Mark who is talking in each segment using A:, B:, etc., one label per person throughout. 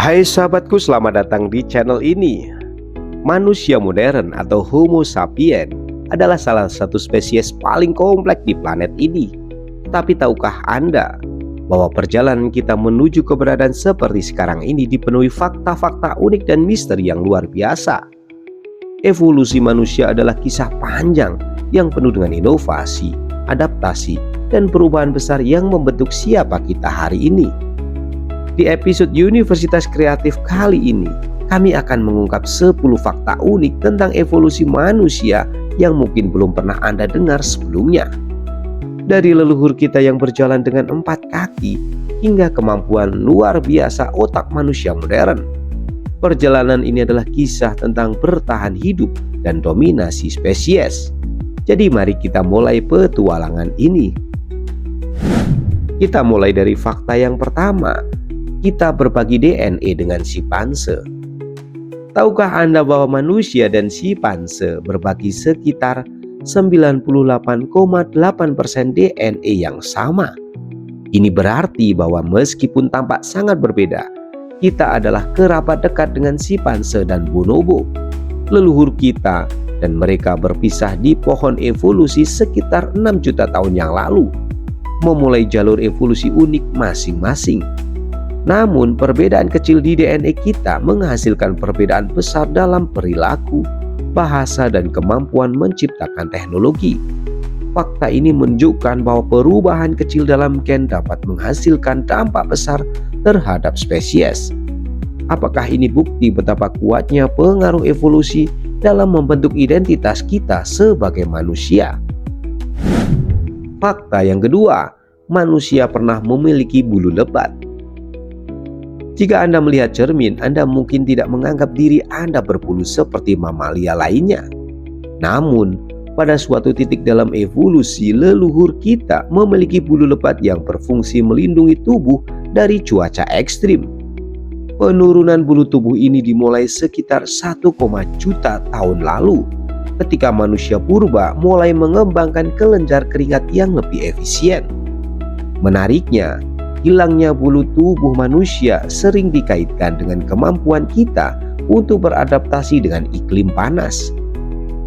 A: Hai sahabatku, selamat datang di channel ini. Manusia modern atau Homo sapiens adalah salah satu spesies paling kompleks di planet ini. Tapi tahukah Anda bahwa perjalanan kita menuju keberadaan seperti sekarang ini dipenuhi fakta-fakta unik dan misteri yang luar biasa? Evolusi manusia adalah kisah panjang yang penuh dengan inovasi, adaptasi, dan perubahan besar yang membentuk siapa kita hari ini. Di episode Universitas Kreatif kali ini, kami akan mengungkap 10 fakta unik tentang evolusi manusia yang mungkin belum pernah Anda dengar sebelumnya. Dari leluhur kita yang berjalan dengan 4 kaki hingga kemampuan luar biasa otak manusia modern. Perjalanan ini adalah kisah tentang bertahan hidup dan dominasi spesies. Jadi mari kita mulai petualangan ini. Kita mulai dari fakta yang pertama. Kita berbagi DNA dengan simpanse. Tahukah Anda bahwa manusia dan simpanse berbagi sekitar 98,8% DNA yang sama? Ini berarti bahwa meskipun tampak sangat berbeda, kita adalah kerabat dekat dengan simpanse dan bonobo. Leluhur kita dan mereka berpisah di pohon evolusi sekitar 6 juta tahun yang lalu, memulai jalur evolusi unik masing-masing. Namun perbedaan kecil di DNA kita menghasilkan perbedaan besar dalam perilaku, bahasa, dan kemampuan menciptakan teknologi. Fakta ini menunjukkan bahwa perubahan kecil dalam gen dapat menghasilkan dampak besar terhadap spesies. Apakah ini bukti betapa kuatnya pengaruh evolusi dalam membentuk identitas kita sebagai manusia? Fakta yang kedua, manusia pernah memiliki bulu lebat. Jika Anda melihat cermin, Anda mungkin tidak menganggap diri Anda berbulu seperti mamalia lainnya. Namun, pada suatu titik dalam evolusi, leluhur kita memiliki bulu lebat yang berfungsi melindungi tubuh dari cuaca ekstrim. Penurunan bulu tubuh ini dimulai sekitar 1, juta tahun lalu, ketika manusia purba mulai mengembangkan kelenjar keringat yang lebih efisien. Menariknya, hilangnya bulu tubuh manusia sering dikaitkan dengan kemampuan kita untuk beradaptasi dengan iklim panas.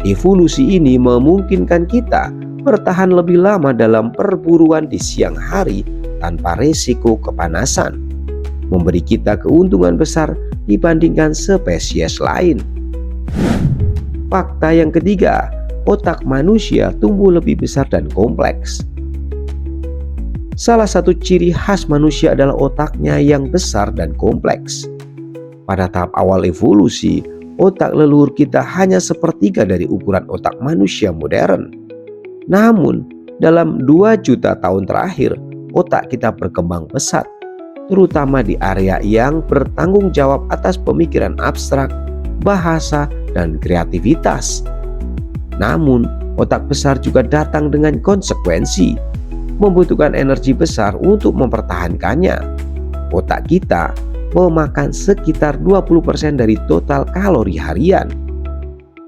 A: Evolusi ini memungkinkan kita bertahan lebih lama dalam perburuan di siang hari tanpa resiko kepanasan, memberi kita keuntungan besar dibandingkan spesies lain. Fakta yang ketiga, otak manusia tumbuh lebih besar dan kompleks. Salah satu ciri khas manusia adalah otaknya yang besar dan kompleks. Pada tahap awal evolusi, otak leluhur kita hanya sepertiga dari ukuran otak manusia modern. Namun, dalam 2 juta tahun terakhir, otak kita berkembang pesat, terutama di area yang bertanggung jawab atas pemikiran abstrak, bahasa, dan kreativitas. Namun, otak besar juga datang dengan konsekuensi, membutuhkan energi besar untuk mempertahankannya. Otak kita memakan sekitar 20% dari total kalori harian.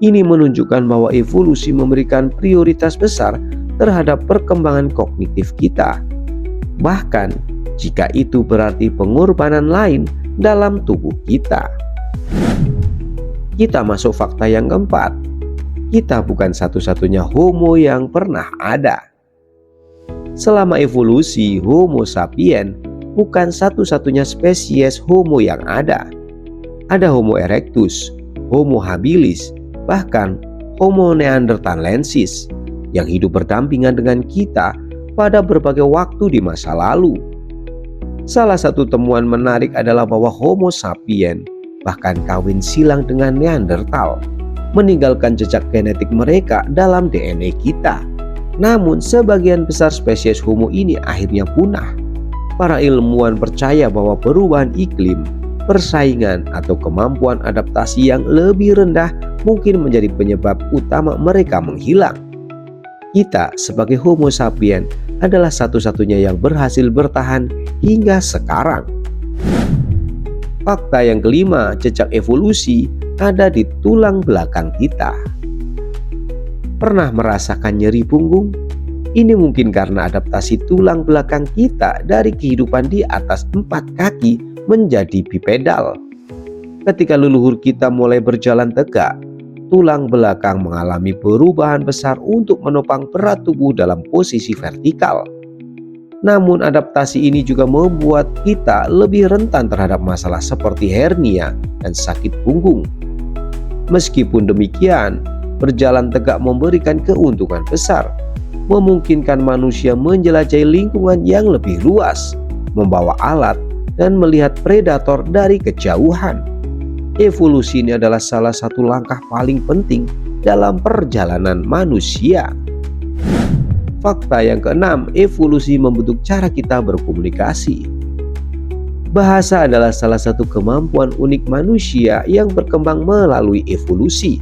A: Ini menunjukkan bahwa evolusi memberikan prioritas besar terhadap perkembangan kognitif kita, bahkan jika itu berarti pengorbanan lain dalam tubuh kita. Kita masuk fakta yang keempat. Kita bukan satu-satunya homo yang pernah ada. Selama evolusi, Homo sapiens bukan satu-satunya spesies Homo yang ada. Ada Homo erectus, Homo habilis, bahkan Homo neanderthalensis yang hidup berdampingan dengan kita pada berbagai waktu di masa lalu. Salah satu temuan menarik adalah bahwa Homo sapiens bahkan kawin silang dengan Neanderthal, meninggalkan jejak genetik mereka dalam DNA kita. Namun sebagian besar spesies Homo ini akhirnya punah. Para ilmuwan percaya bahwa perubahan iklim, persaingan, atau kemampuan adaptasi yang lebih rendah mungkin menjadi penyebab utama mereka menghilang. Kita sebagai Homo sapiens adalah satu-satunya yang berhasil bertahan hingga sekarang. Fakta yang kelima, jejak evolusi ada di tulang belakang kita. Pernah merasakan nyeri punggung? Ini mungkin karena adaptasi tulang belakang kita dari kehidupan di atas 4 kaki menjadi bipedal. Ketika leluhur kita mulai berjalan tegak, tulang belakang mengalami perubahan besar untuk menopang berat tubuh dalam posisi vertikal. Namun adaptasi ini juga membuat kita lebih rentan terhadap masalah seperti hernia dan sakit punggung. Meskipun demikian, berjalan tegak memberikan keuntungan besar, memungkinkan manusia menjelajahi lingkungan yang lebih luas, membawa alat, dan melihat predator dari kejauhan. Evolusi ini adalah salah satu langkah paling penting dalam perjalanan manusia. Fakta yang keenam, evolusi membentuk cara kita berkomunikasi. Bahasa adalah salah satu kemampuan unik manusia yang berkembang melalui evolusi.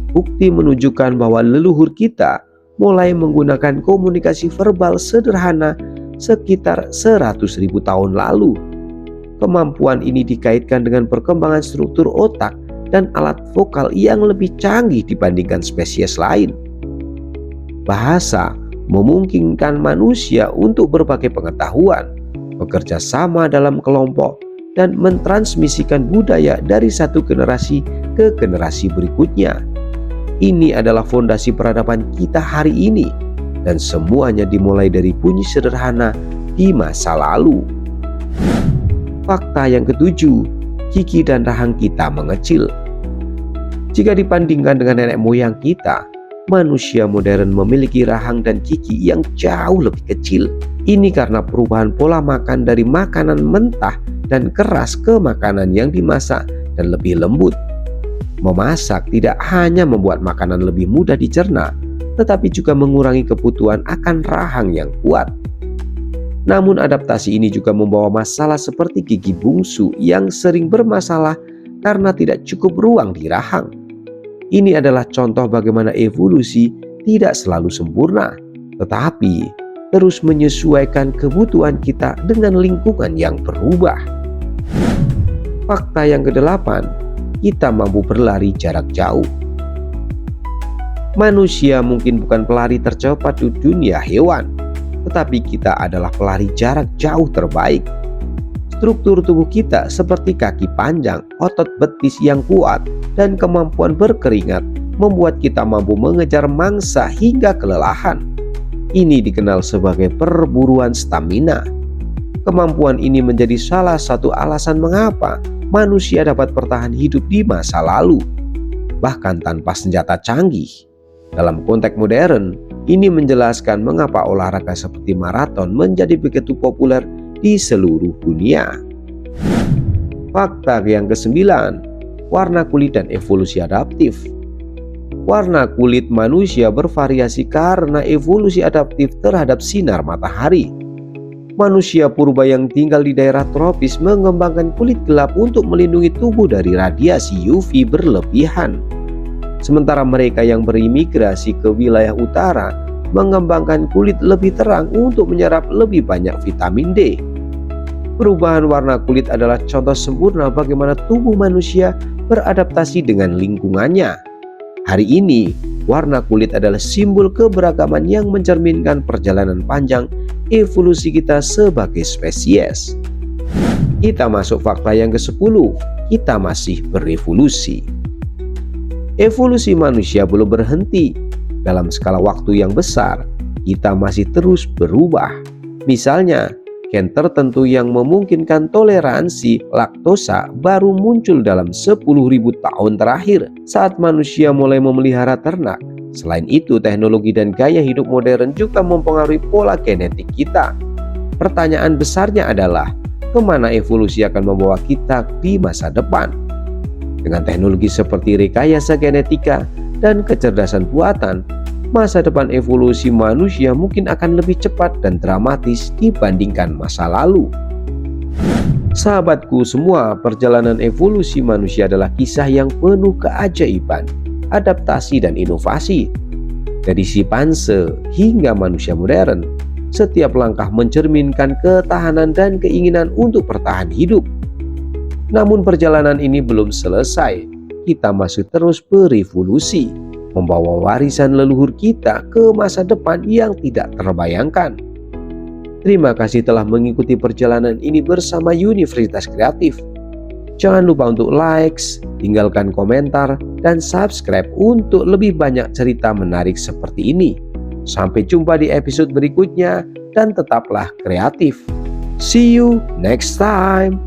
A: Bukti menunjukkan bahwa leluhur kita mulai menggunakan komunikasi verbal sederhana sekitar 100.000 tahun lalu. Kemampuan ini dikaitkan dengan perkembangan struktur otak dan alat vokal yang lebih canggih dibandingkan spesies lain. Bahasa memungkinkan manusia untuk berbagai pengetahuan, bekerja sama dalam kelompok, dan mentransmisikan budaya dari satu generasi ke generasi berikutnya. Ini adalah fondasi peradaban kita hari ini, dan semuanya dimulai dari bunyi sederhana di masa lalu. Fakta yang ketujuh, gigi dan rahang kita mengecil. Jika dibandingkan dengan nenek moyang kita, manusia modern memiliki rahang dan gigi yang jauh lebih kecil. Ini karena perubahan pola makan dari makanan mentah dan keras ke makanan yang dimasak dan lebih lembut. Memasak tidak hanya membuat makanan lebih mudah dicerna, tetapi juga mengurangi kebutuhan akan rahang yang kuat. Namun adaptasi ini juga membawa masalah seperti gigi bungsu yang sering bermasalah karena tidak cukup ruang di rahang. Ini adalah contoh bagaimana evolusi tidak selalu sempurna, tetapi terus menyesuaikan kebutuhan kita dengan lingkungan yang berubah. Fakta yang kedelapan, kita mampu berlari jarak jauh. Manusia mungkin bukan pelari tercepat di dunia hewan, tetapi kita adalah pelari jarak jauh terbaik. Struktur tubuh kita seperti kaki panjang, otot betis yang kuat, dan kemampuan berkeringat membuat kita mampu mengejar mangsa hingga kelelahan. Ini dikenal sebagai perburuan stamina. Kemampuan ini menjadi salah satu alasan mengapa manusia dapat bertahan hidup di masa lalu, bahkan tanpa senjata canggih. Dalam konteks modern, ini menjelaskan mengapa olahraga seperti maraton menjadi begitu populer di seluruh dunia. Fakta yang kesembilan, warna kulit dan evolusi adaptif. Warna kulit manusia bervariasi karena evolusi adaptif terhadap sinar matahari. Manusia purba yang tinggal di daerah tropis mengembangkan kulit gelap untuk melindungi tubuh dari radiasi UV berlebihan. Sementara mereka yang berimigrasi ke wilayah utara mengembangkan kulit lebih terang untuk menyerap lebih banyak vitamin D. Perubahan warna kulit adalah contoh sempurna bagaimana tubuh manusia beradaptasi dengan lingkungannya. Hari ini, warna kulit adalah simbol keberagaman yang mencerminkan perjalanan panjang evolusi kita sebagai spesies. Kita masuk fakta yang ke-10, kita masih berevolusi. Evolusi manusia belum berhenti. Dalam skala waktu yang besar, kita masih terus berubah. Misalnya, gen tertentu yang memungkinkan toleransi laktosa baru muncul dalam 10.000 tahun terakhir saat manusia mulai memelihara ternak. Selain itu, teknologi dan gaya hidup modern juga mempengaruhi pola genetik kita. Pertanyaan besarnya adalah, kemana evolusi akan membawa kita di masa depan? Dengan teknologi seperti rekayasa genetika dan kecerdasan buatan, masa depan evolusi manusia mungkin akan lebih cepat dan dramatis dibandingkan masa lalu. Sahabatku semua, perjalanan evolusi manusia adalah kisah yang penuh keajaiban, adaptasi dan inovasi. Dari simpanse hingga manusia modern, setiap langkah mencerminkan ketahanan dan keinginan untuk bertahan hidup. Namun perjalanan ini belum selesai, kita masih terus berevolusi. membawa warisan leluhur kita ke masa depan yang tidak terbayangkan. Terima kasih telah mengikuti perjalanan ini bersama Universitas Kreatif. Jangan lupa untuk likes, tinggalkan komentar, dan subscribe untuk lebih banyak cerita menarik seperti ini. Sampai jumpa di episode berikutnya dan tetaplah kreatif. See you next time.